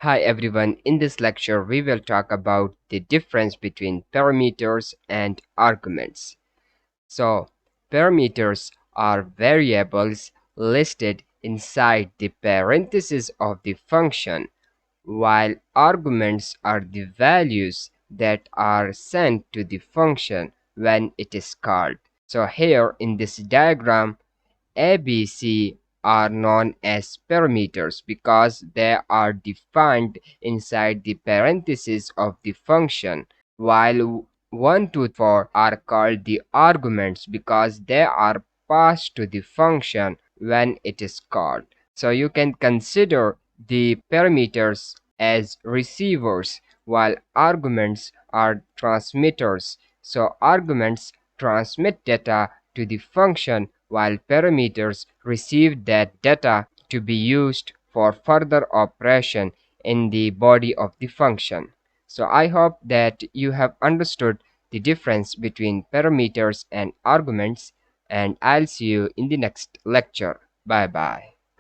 Hi everyone, in this lecture we will talk about the difference between parameters and arguments. So, parameters are variables listed inside the parentheses of the function, while arguments are the values that are sent to the function when it is called. So here in this diagram, a, B, C are known as parameters because they are defined inside the parentheses of the function, while 1, 2, 4 are called the arguments because they are passed to the function when it is called. So you can consider the parameters as receivers while arguments are transmitters. So arguments transmit data to the function while parameters receive that data to be used for further operation in the body of the function. So I hope that you have understood the difference between parameters and arguments, and I'll see you in the next lecture. Bye bye.